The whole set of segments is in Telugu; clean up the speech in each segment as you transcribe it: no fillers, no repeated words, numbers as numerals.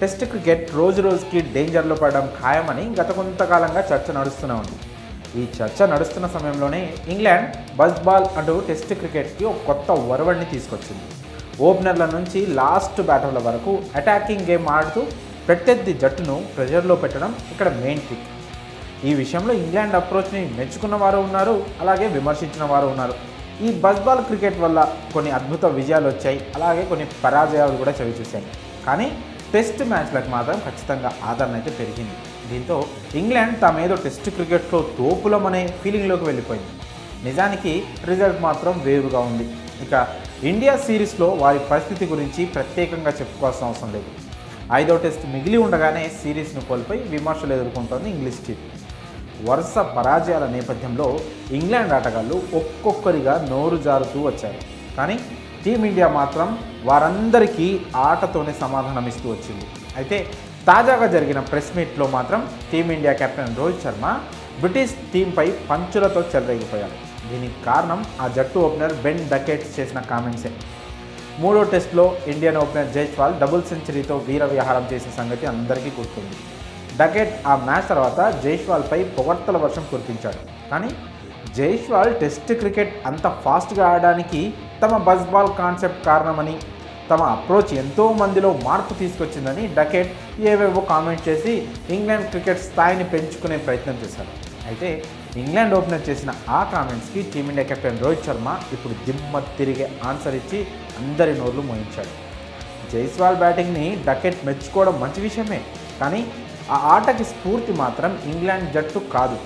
టెస్ట్ క్రికెట్ రోజు రోజుకి డేంజర్లో పడడం ఖాయమని గత కొంతకాలంగా చర్చ నడుస్తూనే ఉంది. ఈ చర్చ నడుస్తున్న సమయంలోనే ఇంగ్లాండ్ బజ్ బాల్ అంటూ టెస్ట్ క్రికెట్కి ఒక కొత్త ఒరవడిని తీసుకొచ్చింది. ఓపెనర్ల నుంచి లాస్ట్ బ్యాటర్ల వరకు అటాకింగ్ గేమ్ ఆడుతూ ప్రత్యర్థి జట్టును ప్రెషర్లో పెట్టడం ఇక్కడ మెయిన్ ట్రిక్. ఈ విషయంలో ఇంగ్లాండ్ అప్రోచ్ని మెచ్చుకున్న వారు ఉన్నారు, అలాగే విమర్శించిన వారు ఉన్నారు. ఈ బజ్ బాల్ క్రికెట్ వల్ల కొన్ని అద్భుత విజయాలు వచ్చాయి, అలాగే కొన్ని పరాజయాలు కూడా చవిచూశాయి. కానీ టెస్ట్ మ్యాచ్లకు మాత్రం ఖచ్చితంగా ఆదరణ అయితే పెరిగింది. దీంతో ఇంగ్లాండ్ తామేదో టెస్ట్ క్రికెట్లో తోపులమనే ఫీలింగ్లోకి వెళ్ళిపోయింది. నిజానికి రిజల్ట్ మాత్రం వేరుగా ఉంది. ఇక ఇండియా సిరీస్లో వారి పరిస్థితి గురించి ప్రత్యేకంగా చెప్పుకోవాల్సిన అవసరం లేదు. 5వ టెస్ట్ మిగిలి ఉండగానే సిరీస్ను కోల్పోయి విమర్శలు ఎదుర్కొంటోంది ఇంగ్లీష్ టీం. వరుస పరాజయాల నేపథ్యంలో ఇంగ్లాండ్ ఆటగాళ్లు ఒక్కొక్కరిగా నోరు జారుతూ వచ్చారు. కానీ టీమిండియా మాత్రం వారందరికీ ఆటతోనే సమాధానం ఇస్తూ వచ్చింది. అయితే తాజాగా జరిగిన ప్రెస్ మీట్లో మాత్రం team india captain Rohit Sharma British టీంపై పంచులతో చెలరేగిపోయారు. దీనికి కారణం ఆ జట్టు ఓపెనర్ బెన్ డకెట్ చేసిన కామెంట్సే. 3వ టెస్ట్లో ఇండియన్ ఓపెనర్ జైస్వాల్ డబుల్ సెంచరీతో వీర విహారం చేసిన సంగతి అందరికీ గుర్తుంది. డకెట్ ఆ మ్యాచ్ తర్వాత జైస్వాల్పై పొగడ్తల వర్షం కురిపించాడు. కానీ జైస్వాల్ టెస్ట్ క్రికెట్ అంత ఫాస్ట్గా ఆడడానికి తమ బజ్ బాల్ కాన్సెప్ట్ కారణమని, తమ అప్రోచ్ ఎంతో మందిలో మార్పు తీసుకొచ్చిందని డకెట్ ఏవేవో కామెంట్ చేసి ఇంగ్లాండ్ క్రికెట్ స్థాయిని పెంచుకునే ప్రయత్నం చేశారు. అయితే ఇంగ్లాండ్ ఓపెనర్ చేసిన ఆ కామెంట్స్కి టీమిండియా కెప్టెన్ రోహిత్ శర్మ ఇప్పుడు దిమ్మ తిరిగే ఆన్సర్ ఇచ్చి అందరి నోర్లు మోయించాడు. జైస్వాల్ బ్యాటింగ్ని డకెట్ మెచ్చుకోవడం మంచి విషయమే, కానీ ఆ ఆటకి స్ఫూర్తి మాత్రం ఇంగ్లాండ్ జట్టు కాదు,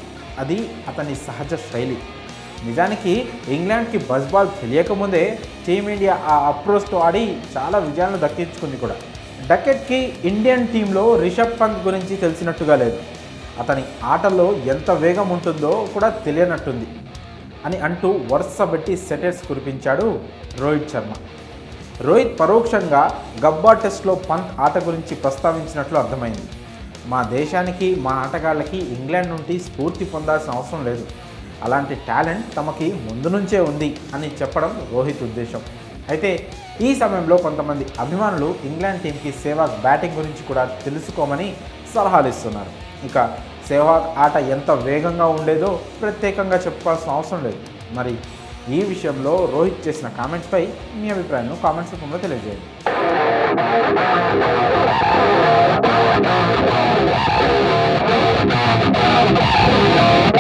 అది అతని సహజ శైలి. నిజానికి ఇంగ్లాండ్కి బజ్ బాల్ తెలియకముందే టీమిండియా ఆ అప్రోచ్తో ఆడి చాలా విజయాలను దక్కించుకుంది కూడా. డకెట్కి ఇండియన్ టీంలో రిషబ్ పంత్ గురించి తెలిసినట్టుగా లేదు, అతని ఆటలో ఎంత వేగం ఉంటుందో కూడా తెలియనట్టుంది అని అంటూ వరుస పెట్టి సెటర్స్ కురిపించాడు రోహిత్ శర్మ. రోహిత్ పరోక్షంగా గబ్బా టెస్ట్లో పంత్ ఆట గురించి ప్రస్తావించినట్లు అర్థమైంది. మా దేశానికి, మా ఆటగాళ్ళకి ఇంగ్లాండ్ నుండి స్ఫూర్తి పొందాల్సిన అవసరం లేదు, అలాంటి టాలెంట్ తమకి ముందు నుంచే ఉంది అని చెప్పడం రోహిత్ ఉద్దేశం. అయితే ఈ సమయంలో కొంతమంది అభిమానులు ఇంగ్లాండ్ టీంకి సెహ్వాగ్ బ్యాటింగ్ గురించి కూడా తెలుసుకోమని సలహాలు ఇస్తున్నారు. ఇక సెహ్వాగ్ ఆట ఎంత వేగంగా ఉండేదో ప్రత్యేకంగా చెప్పుకోవాల్సిన అవసరం లేదు. మరి ఈ విషయంలో రోహిత్ చేసిన కామెంట్స్పై మీ అభిప్రాయాన్ని కామెంట్స్ రూపంలో తెలియజేయండి.